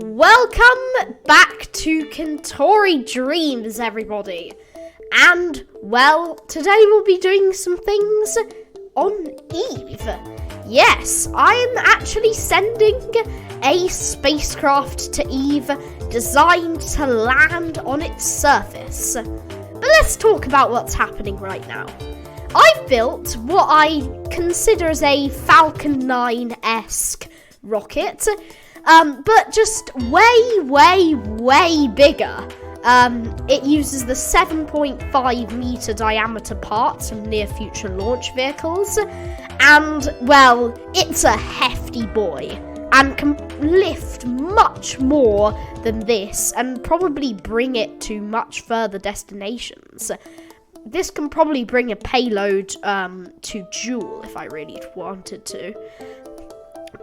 Welcome back to Kentauri Dreams, everybody. And, well, today we'll be doing some things on Eve. Yes, I'm actually sending a spacecraft to Eve designed to land on its surface. But let's talk about what's happening right now. I've built what I consider as a Falcon 9-esque rocket, but just way bigger. It uses the 7.5 meter diameter parts from near future launch vehicles, and, well, it's a hefty boy and can lift much more than this and probably bring it to much further destinations. This can probably bring a payload to Joule if I really wanted to.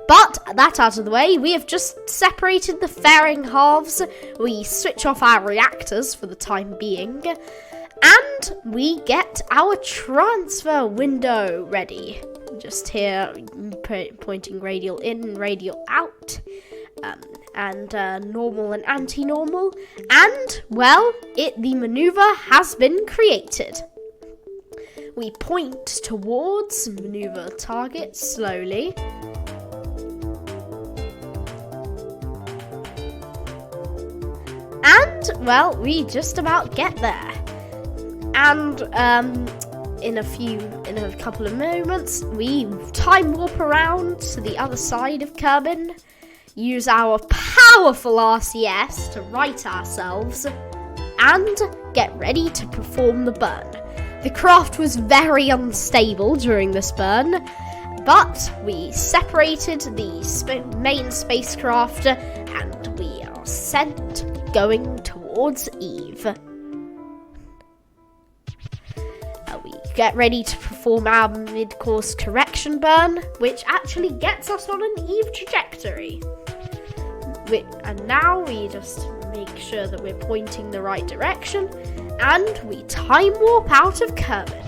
But that out of the way, we have just separated the fairing halves. We switch off our reactors for the time being, and we get our transfer window ready. Just here, pointing radial in, radial out, and normal and anti-normal. And, well, the maneuver has been created. We point towards maneuver target slowly. And, well, we just about get there. And, in a couple of moments, we time warp around to the other side of Kerbin, use our powerful RCS to right ourselves, and get ready to perform the burn. The craft was very unstable during this burn, but we separated the main spacecraft, and we are sent going towards Eve. We get ready to perform our mid-course correction burn, which actually gets us on an Eve trajectory. And now we just make sure that we're pointing the right direction, and we time warp out of Kerbin.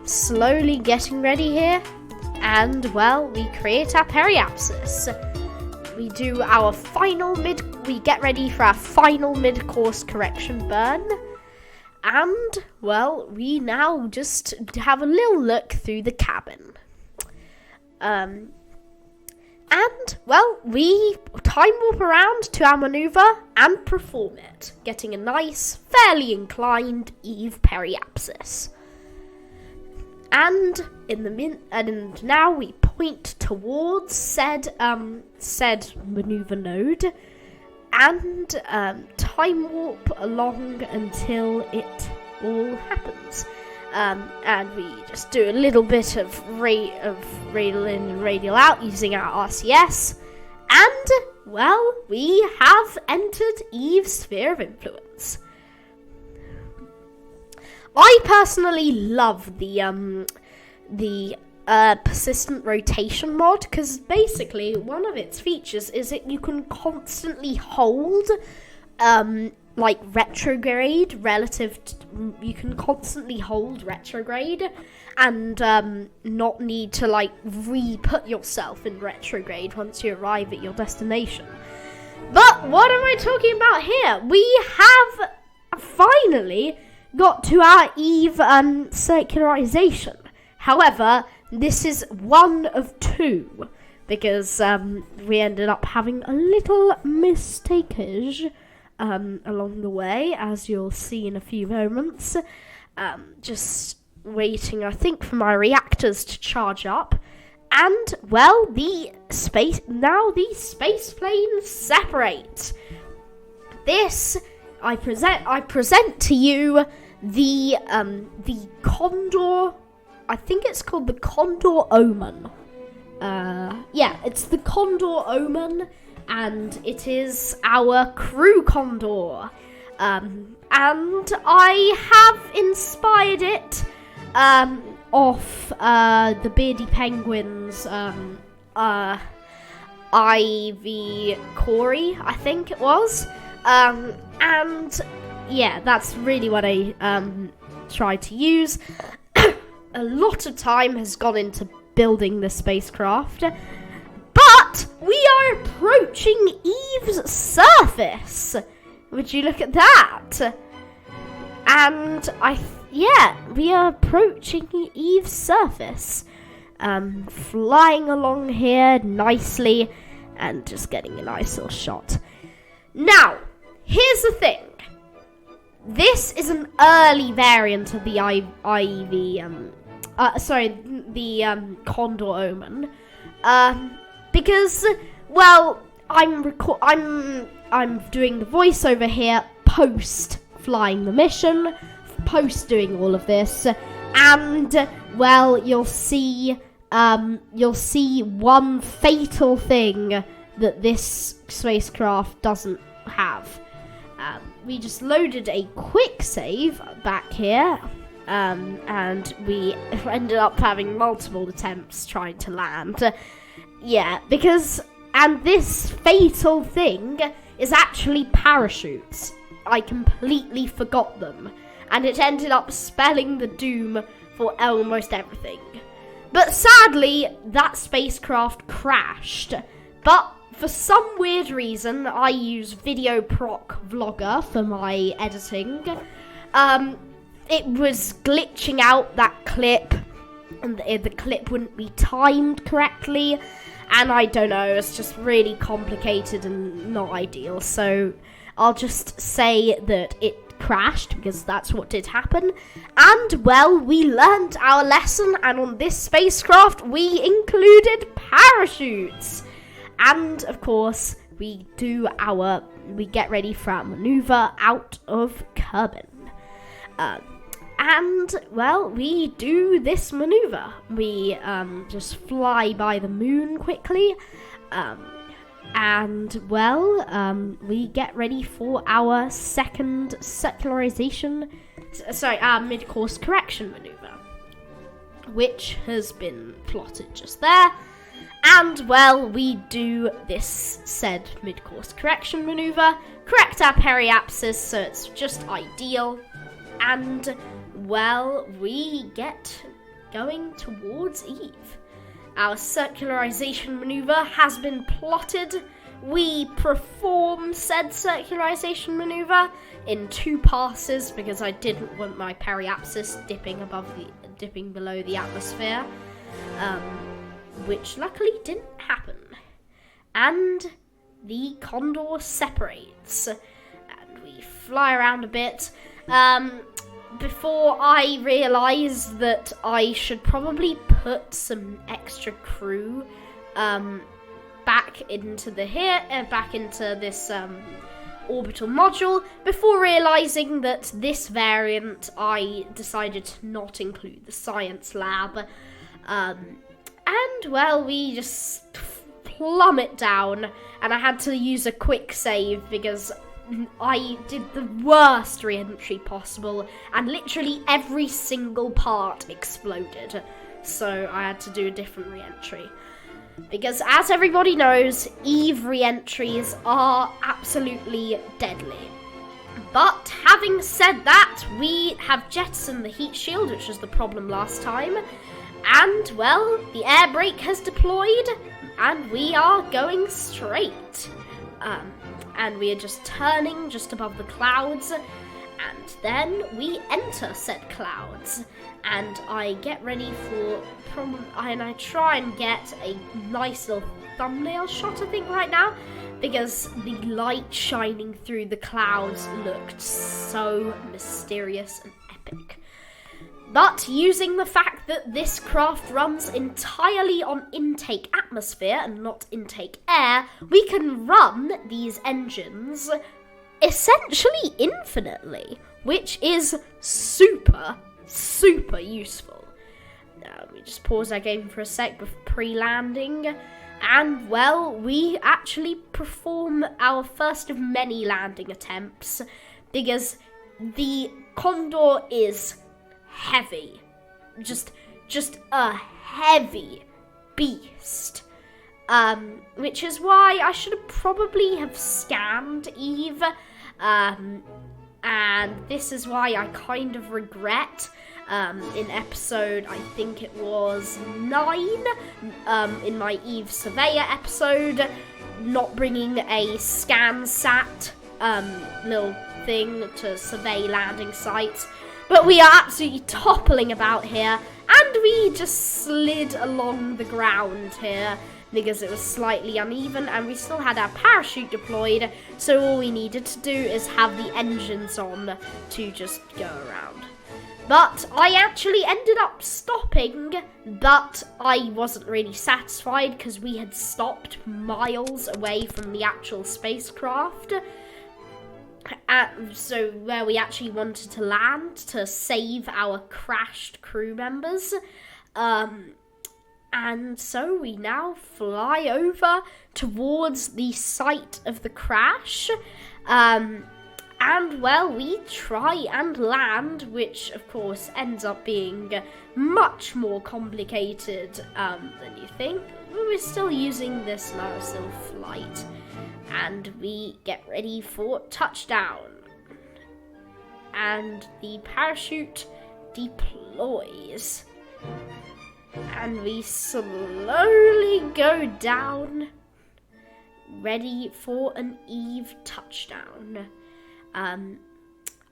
Slowly getting ready here, and, well, we create our periapsis. We do our we get ready for our final mid-course correction burn. And, well, we now just have a little look through the cabin. And, well, we time warp around to our maneuver and perform it, getting a nice, fairly inclined Eve periapsis. And and now we point towards said maneuver node and time warp along until it all happens. And we just do a little bit of radial in and radial out using our RCS. And, well, we have entered Eve's sphere of influence. I personally love the persistent rotation mod, because basically one of its features is that you can constantly hold like retrograde you can constantly hold retrograde and not need to like re-put yourself in retrograde once you arrive at your destination. But what am I talking about here? We have finally got to our Eve circularization. However, this is one of two, because we ended up having a little mistakage along the way, as you'll see in a few moments. Just waiting, I think, for my reactors to charge up. And, well, the space planes separate. This, I present to you the Condor. I think it's called the Condor Omen. Yeah, it's the Condor Omen, and it is our crew Condor. And I have inspired it off the Beardy Penguins, Ivy Corey, I think it was. And yeah, that's really what I tried to use. A lot of time has gone into building the spacecraft, but But we are approaching Eve's surface. Would you look at that? And we are approaching Eve's surface. Flying along here nicely and just getting a nice little shot. Now, here's the thing. This is an early variant of the Condor Omen. Because, well, I'm doing the voiceover here post flying the mission, post doing all of this, and well, you'll see one fatal thing that this spacecraft doesn't have. We just loaded a quick save back here, and we ended up having multiple attempts trying to land. And this fatal thing is actually parachutes. I completely forgot them, and it ended up spelling the doom for almost everything. But sadly, that spacecraft crashed. But for some weird reason, I use Video Proc Vlogger for my editing. It was glitching out that clip, and the clip wouldn't be timed correctly. And I don't know, it's just really complicated and not ideal. So I'll just say that it crashed, because that's what did happen. And, well, we learned our lesson, and on this spacecraft, we included parachutes. And, of course, we get ready for our maneuver out of Kerbin. And, well, we do this maneuver. We just fly by the moon quickly. And, well, we get ready for our second mid-course correction maneuver, which has been plotted just there. And, well, we do this said mid-course correction maneuver, correct our periapsis so it's just ideal, and, well, we get going towards Eve. Our circularization maneuver has been plotted. We perform said circularization maneuver in 2 passes because I didn't want my periapsis dipping below the atmosphere, which luckily didn't happen. And the Condor separates, and we fly around a bit. Before I realised that I should probably put some extra crew back into this orbital module, before realising that this variant I decided to not include the science lab. And, well, we just plummet down, and I had to use a quick save because I did the worst re-entry possible, and literally every single part exploded. So I had to do a different re-entry. Because, as everybody knows, Eve re-entries are absolutely deadly. But, having said that, we have jettisoned the heat shield, which was the problem last time. And, well, the air brake has deployed, and we are going straight. And we are just turning just above the clouds, and then we enter said clouds. And I get ready and I try and get a nice little thumbnail shot, I think, right now, because the light shining through the clouds looked so mysterious and epic. But using the fact that this craft runs entirely on intake atmosphere and not intake air, we can run these engines essentially infinitely, which is super, super useful. We just pause our game for a sec before pre-landing, and, well, we actually perform our first of many landing attempts, because the Condor is heavy. Just a heavy beast. Which is why I should probably have scanned Eve. And this is why I kind of regret in episode, I think it was 9, in my Eve Surveyor episode, not bringing a scan-sat little thing to survey landing sites. But we are absolutely toppling about here, and we just slid along the ground here because it was slightly uneven, and we still had our parachute deployed, so all we needed to do is have the engines on to just go around. But I actually ended up stopping, but I wasn't really satisfied because we had stopped miles away from the actual spacecraft. So where we actually wanted to land to save our crashed crew members. And so we now fly over towards the site of the crash. And, well, we try and land, which, of course, ends up being much more complicated than you think. We're still using this Marisol flight. And we get ready for touchdown. And the parachute deploys. And we slowly go down, ready for an Eve touchdown.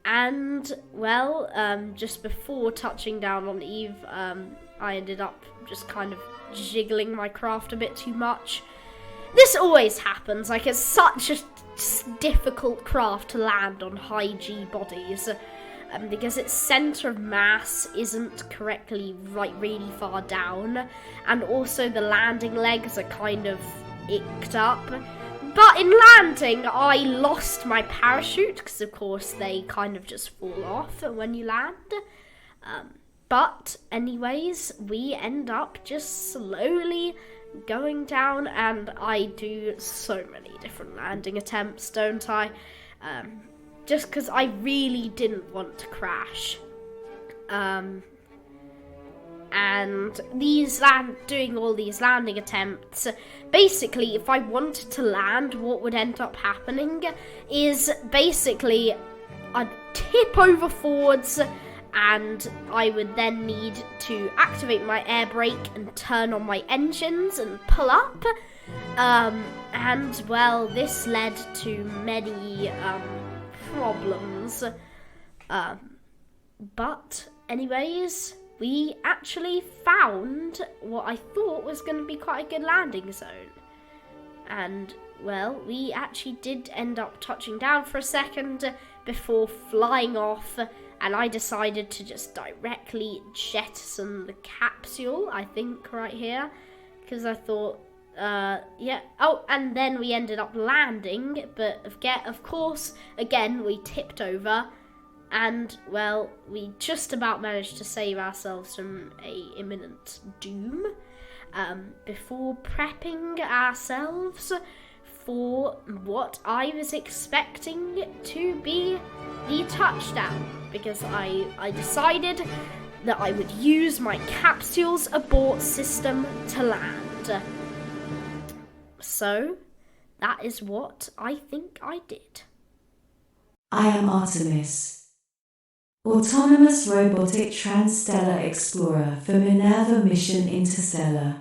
And, well, just before touching down on Eve, I ended up just kind of jiggling my craft a bit too much. This always happens, like it's such a difficult craft to land on high G bodies, because its centre of mass isn't correctly really far down, and also the landing legs are kind of icked up. But in landing, I lost my parachute, because of course they kind of just fall off when you land. But anyways, we end up just slowly going down, and I do so many different landing attempts, don't I? Just because I really didn't want to crash. And doing all these landing attempts, basically, if I wanted to land, what would end up happening is basically I'd tip over forwards, and I would then need to activate my air brake and turn on my engines and pull up. And, well, this led to many problems. But, anyways, we actually found what I thought was going to be quite a good landing zone. And, well, we actually did end up touching down for a second before flying off, and I decided to just directly jettison the capsule, I think, right here, because I thought, yeah. Oh, and then we ended up landing, but of course, again, we tipped over, and, well, we just about managed to save ourselves from a imminent doom, before prepping ourselves for what I was expecting to be the touchdown, because I decided that I would use my capsule's abort system to land. So, that is what I think I did. I am Artemis, autonomous robotic transstellar explorer for Minerva Mission Interstellar.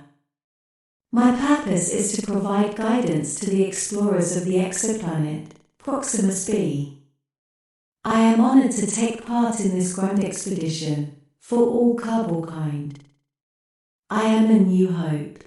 My purpose is to provide guidance to the explorers of the exoplanet Proximus b. I am honoured to take part in this grand expedition for all Kerbal kind. I am a new hope.